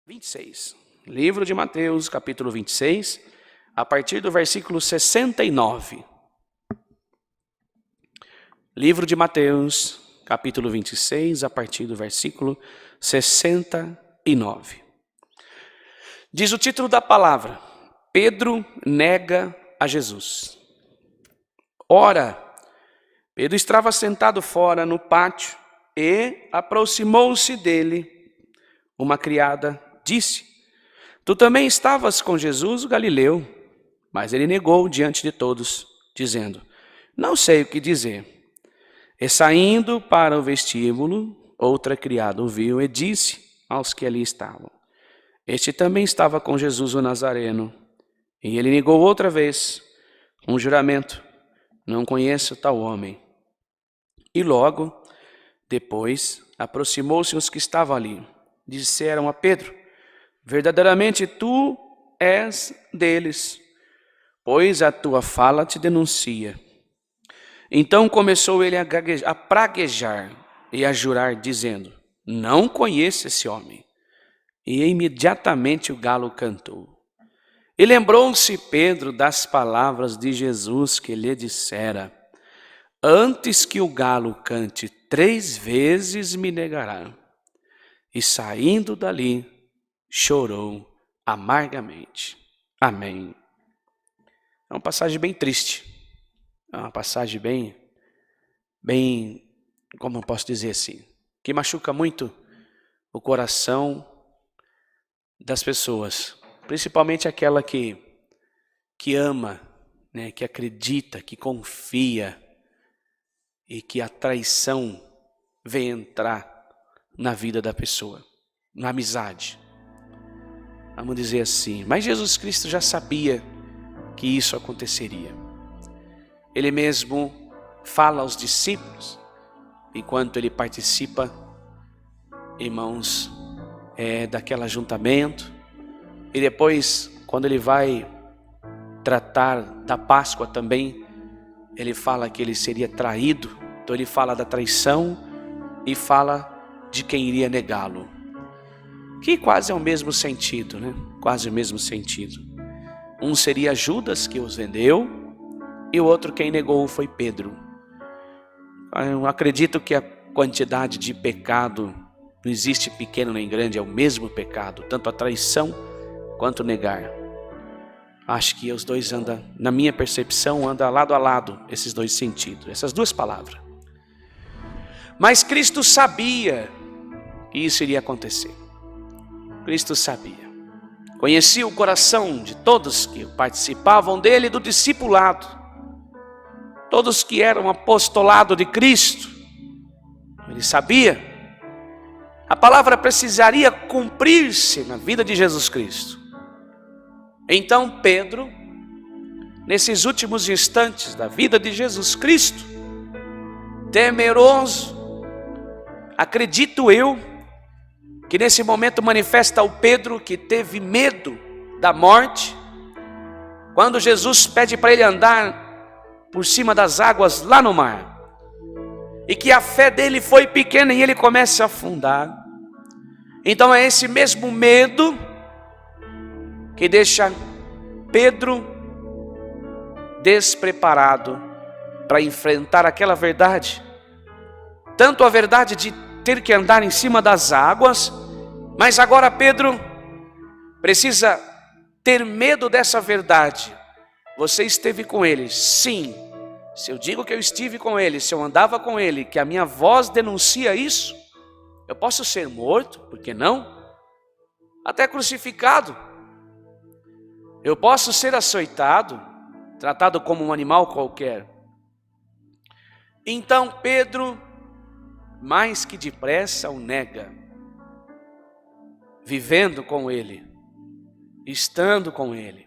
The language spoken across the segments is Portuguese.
26. Livro de Mateus, capítulo 26, a partir do versículo 69. Livro de Mateus, capítulo 26, a partir do versículo 69. Diz o título da palavra: Pedro nega a Jesus. Ora, Pedro estava sentado fora no pátio e aproximou-se dele uma criada. Disse: Tu também estavas com Jesus, o Galileu. Mas ele negou diante de todos, dizendo: Não sei o que dizer. E saindo para o vestíbulo, outra criada o viu e disse aos que ali estavam: Este também estava com Jesus o Nazareno. E ele negou outra vez, com juramento: Não conheço tal homem. E logo depois aproximou-se os que estavam ali. Disseram a Pedro: Verdadeiramente tu és deles, pois a tua fala te denuncia. Então começou ele a praguejar e a jurar, dizendo: Não conheço esse homem. E imediatamente o galo cantou. E lembrou-se Pedro das palavras de Jesus que lhe dissera: Antes que o galo cante 3 vezes me negará. E saindo dali, chorou amargamente. Amém. É uma passagem bem triste. É uma passagem bem, como eu posso dizer assim, que machuca muito o coração das pessoas, principalmente aquela que ama, né, que acredita, que confia, e que a traição vem entrar na vida da pessoa, na amizade. Vamos dizer assim, mas Jesus Cristo já sabia que isso aconteceria. Ele mesmo fala aos discípulos, enquanto ele participa, irmãos, daquele ajuntamento. E depois, quando ele vai tratar da Páscoa também, ele fala que ele seria traído. Então ele fala da traição e fala de quem iria negá-lo. Que quase é o mesmo sentido, né? Quase o mesmo sentido. Um seria Judas, que os vendeu, e o outro quem negou foi Pedro. Eu acredito que a quantidade de pecado não existe pequeno nem grande, é o mesmo pecado, tanto a traição quanto o negar. Acho que os dois andam, na minha percepção, andam lado a lado, esses dois sentidos, essas duas palavras. Mas Cristo sabia que isso iria acontecer. Cristo sabia. Conhecia o coração de todos que participavam dele e do discipulado. Todos que eram apostolado de Cristo. Ele sabia. A palavra precisaria cumprir-se na vida de Jesus Cristo. Então Pedro, nesses últimos instantes da vida de Jesus Cristo, temeroso, acredito eu, que nesse momento manifesta o Pedro que teve medo da morte, quando Jesus pede para ele andar por cima das águas lá no mar, e que a fé dele foi pequena e ele começa a afundar. Então é esse mesmo medo que deixa Pedro despreparado para enfrentar aquela verdade, tanto a verdade de ter que andar em cima das águas, mas agora Pedro precisa ter medo dessa verdade. Você esteve com ele? Sim. Se eu digo que eu estive com ele, se eu andava com ele, que a minha voz denuncia isso, eu posso ser morto, por que não? Até crucificado. Eu posso ser açoitado, tratado como um animal qualquer. Então Pedro, mais que depressa, o nega, vivendo com ele, estando com ele,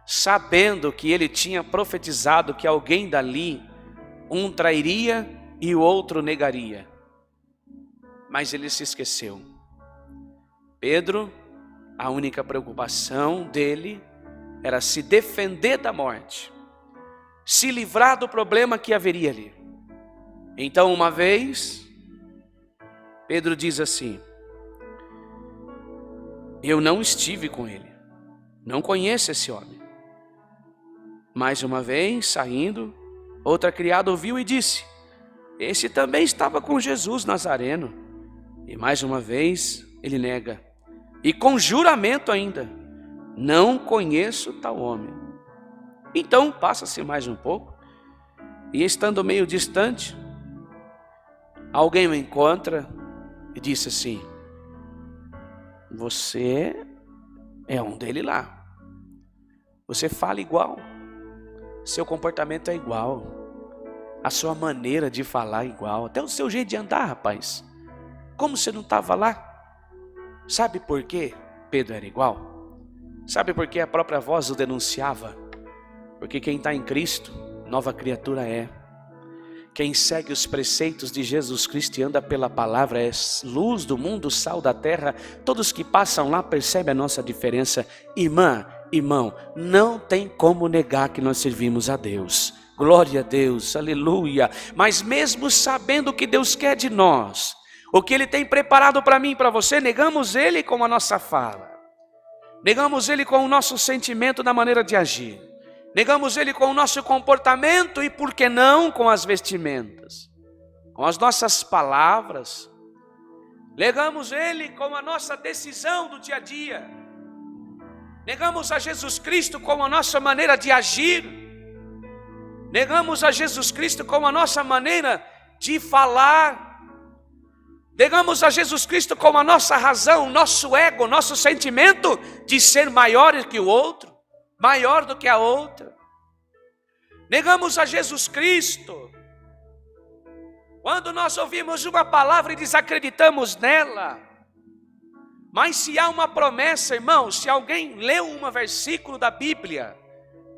sabendo que ele tinha profetizado que alguém dali, um trairia e o outro negaria. Mas ele se esqueceu. Pedro, a única preocupação dele era se defender da morte, se livrar do problema que haveria ali. Então, uma vez, Pedro diz assim: Eu não estive com ele, não conheço esse homem. Mais uma vez, saindo, outra criada ouviu e disse: esse também estava com Jesus Nazareno. E mais uma vez ele nega, e com juramento ainda: não conheço tal homem. Então passa-se mais um pouco, e estando meio distante, alguém o encontra e disse assim: você é um dele lá, você fala igual, seu comportamento é igual, a sua maneira de falar é igual, até o seu jeito de andar, rapaz. Como você não estava lá? Sabe por quê Pedro era igual? Sabe por que a própria voz o denunciava? Porque quem está em Cristo, nova criatura é. Quem segue os preceitos de Jesus Cristo e anda pela palavra é luz do mundo, sal da terra. Todos que passam lá percebem a nossa diferença. Irmã, irmão, não tem como negar que nós servimos a Deus. Glória a Deus, aleluia. Mas mesmo sabendo o que Deus quer de nós, o que Ele tem preparado para mim e para você, negamos Ele com a nossa fala. Negamos Ele com o nosso sentimento na maneira de agir. Negamos Ele com o nosso comportamento e, por que não, com as vestimentas, com as nossas palavras. Negamos Ele com a nossa decisão do dia a dia. Negamos a Jesus Cristo com a nossa maneira de agir. Negamos a Jesus Cristo com a nossa maneira de falar. Negamos a Jesus Cristo com a nossa razão, nosso ego, nosso sentimento de ser maior que o outro, maior do que a outra. Negamos a Jesus Cristo quando nós ouvimos uma palavra e desacreditamos nela. Mas se há uma promessa, irmão, se alguém leu um versículo da Bíblia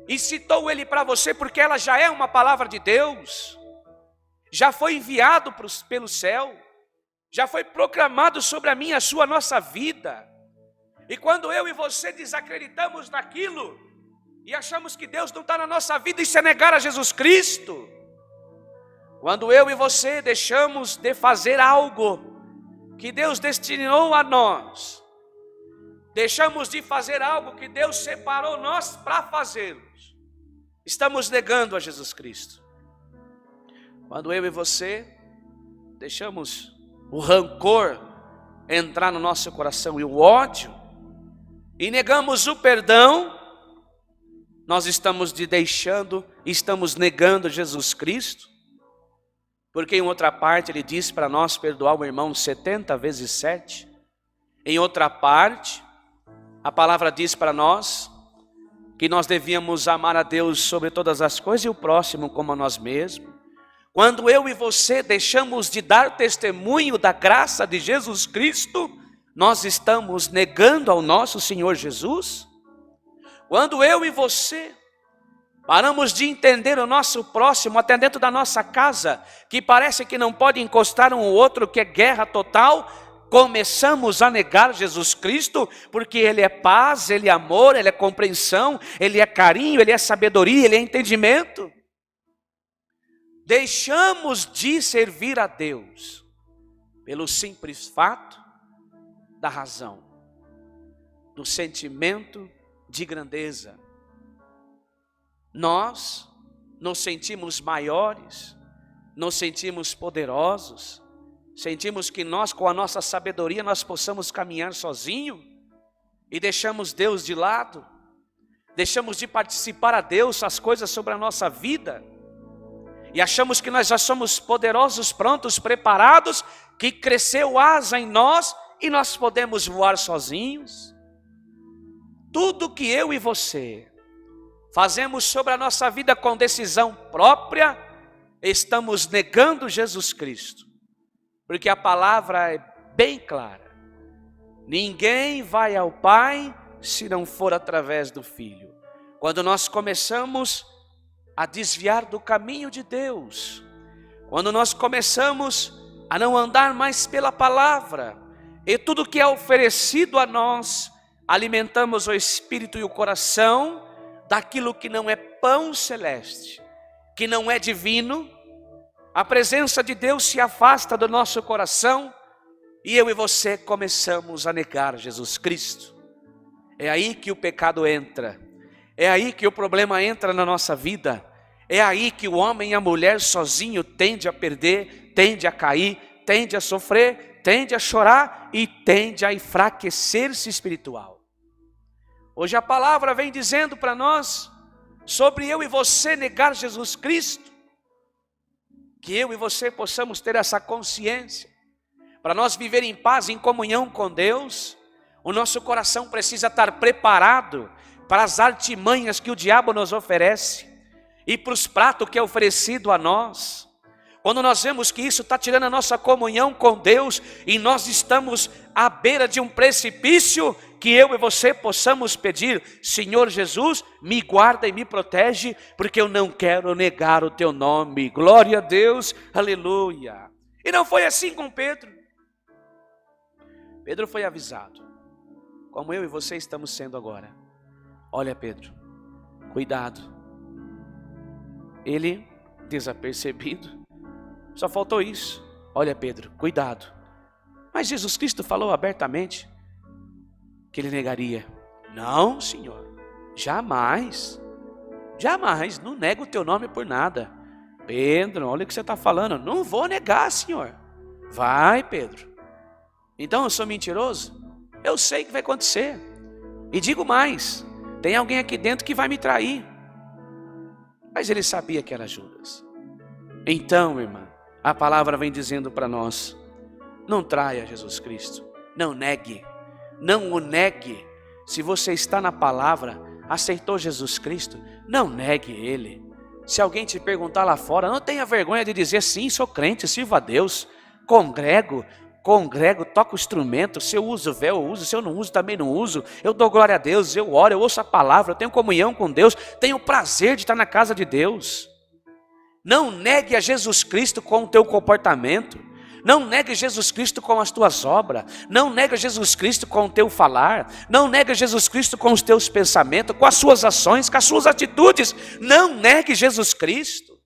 e citou ele para você porque ela já é uma palavra de Deus, já foi enviado pelo céu, já foi proclamado sobre a minha, a sua, a nossa vida. E quando eu e você desacreditamos naquilo e achamos que Deus não está na nossa vida, isso é negar a Jesus Cristo. Quando eu e você deixamos de fazer algo que Deus destinou a nós, deixamos de fazer algo que Deus separou nós para fazermos, estamos negando a Jesus Cristo. Quando eu e você deixamos o rancor entrar no nosso coração e o ódio, e negamos o perdão, nós estamos negando Jesus Cristo. Porque em outra parte ele diz para nós perdoar o irmão 70 vezes 7. Em outra parte, a palavra diz para nós que nós devíamos amar a Deus sobre todas as coisas e o próximo como a nós mesmos. Quando eu e você deixamos de dar testemunho da graça de Jesus Cristo, nós estamos negando ao nosso Senhor Jesus. Quando eu e você paramos de entender o nosso próximo, até dentro da nossa casa, que parece que não pode encostar um ou outro, que é guerra total, começamos a negar Jesus Cristo, porque Ele é paz, Ele é amor, Ele é compreensão, Ele é carinho, Ele é sabedoria, Ele é entendimento. Deixamos de servir a Deus pelo simples fato da razão, do sentimento de grandeza. Nós nos sentimos maiores, nos sentimos poderosos, sentimos que nós, com a nossa sabedoria, nós possamos caminhar sozinho e deixamos Deus de lado, deixamos de participar a Deus as coisas sobre a nossa vida e achamos que nós já somos poderosos, prontos, preparados, que cresceu asa em nós e nós podemos voar sozinhos. Tudo que eu e você fazemos sobre a nossa vida com decisão própria, estamos negando Jesus Cristo. Porque a palavra é bem clara. Ninguém vai ao Pai se não for através do Filho. Quando nós começamos a desviar do caminho de Deus, quando nós começamos a não andar mais pela palavra, e tudo que é oferecido a nós, alimentamos o espírito e o coração daquilo que não é pão celeste, que não é divino, a presença de Deus se afasta do nosso coração, e eu e você começamos a negar Jesus Cristo. É aí que o pecado entra. É aí que o problema entra na nossa vida. É aí que o homem e a mulher sozinho tende a perder, tende a cair, tende a sofrer, tende a chorar e tende a enfraquecer-se espiritual. Hoje a palavra vem dizendo para nós sobre eu e você negar Jesus Cristo, que eu e você possamos ter essa consciência, para nós viver em paz, em comunhão com Deus. O nosso coração precisa estar preparado para as artimanhas que o diabo nos oferece e para os pratos que é oferecido a nós. Quando nós vemos que isso está tirando a nossa comunhão com Deus e nós estamos à beira de um precipício, que eu e você possamos pedir: Senhor Jesus, me guarda e me protege, porque eu não quero negar o teu nome. Glória a Deus, aleluia. E não foi assim com Pedro. Pedro foi avisado, como eu e você estamos sendo agora. Olha, Pedro, cuidado. Ele, desapercebido, só faltou isso. Olha, Pedro, cuidado. Mas Jesus Cristo falou abertamente que ele negaria. Não, Senhor, jamais, jamais, não nego o teu nome por nada. Pedro, olha o que você está falando. Não vou negar, Senhor. Vai, Pedro. Então eu sou mentiroso? Eu sei que vai acontecer. E digo mais, tem alguém aqui dentro que vai me trair. Mas ele sabia que era Judas. Então, irmã, a palavra vem dizendo para nós: não traia Jesus Cristo, não negue, não o negue. Se você está na palavra, aceitou Jesus Cristo, não negue Ele. Se alguém te perguntar lá fora, não tenha vergonha de dizer: sim, sou crente, sirvo a Deus, congrego, toco instrumento. Se eu uso véu, eu uso. Se eu não uso, também não uso. Eu dou glória a Deus, eu oro, eu ouço a palavra, eu tenho comunhão com Deus, tenho prazer de estar na casa de Deus. Não negue a Jesus Cristo com o teu comportamento. Não negue Jesus Cristo com as tuas obras. Não negue Jesus Cristo com o teu falar. Não negue Jesus Cristo com os teus pensamentos, com as suas ações, com as suas atitudes. Não negue Jesus Cristo.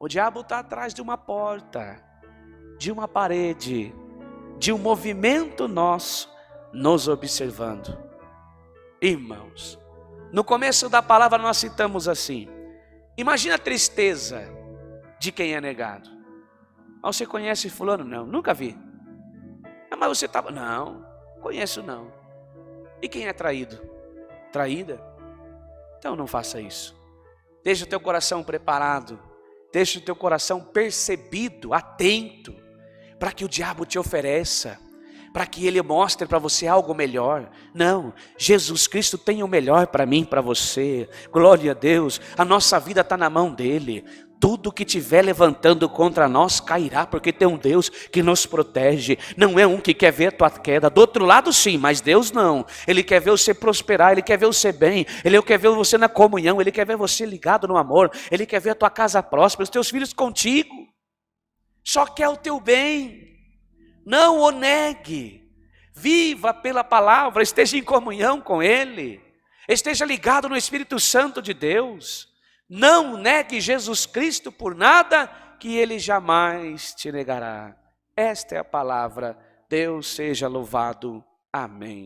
O diabo está atrás de uma porta, de uma parede, de um movimento nosso, nos observando. Irmãos, no começo da palavra nós citamos assim: imagina a tristeza de quem é negado. Ah, você conhece fulano? Não, nunca vi. Ah, mas você estava... Não, conheço não. E quem é traído? Traída? Então não faça isso. Deixa o teu coração preparado, deixa o teu coração percebido, atento, para que o diabo te ofereça, para que ele mostre para você algo melhor. Não, Jesus Cristo tem o melhor para mim, para você. Glória a Deus, a nossa vida está na mão dele. Tudo que estiver levantando contra nós cairá, porque tem um Deus que nos protege. Não é um que quer ver a tua queda. Do outro lado sim, mas Deus não. Ele quer ver você prosperar, Ele quer ver você bem, Ele quer ver você na comunhão, Ele quer ver você ligado no amor, Ele quer ver a tua casa próspera, os teus filhos contigo. Só quer o teu bem. Não o negue. Viva pela palavra, esteja em comunhão com Ele, esteja ligado no Espírito Santo de Deus. Não negue Jesus Cristo por nada, que Ele jamais te negará. Esta é a palavra. Deus seja louvado. Amém.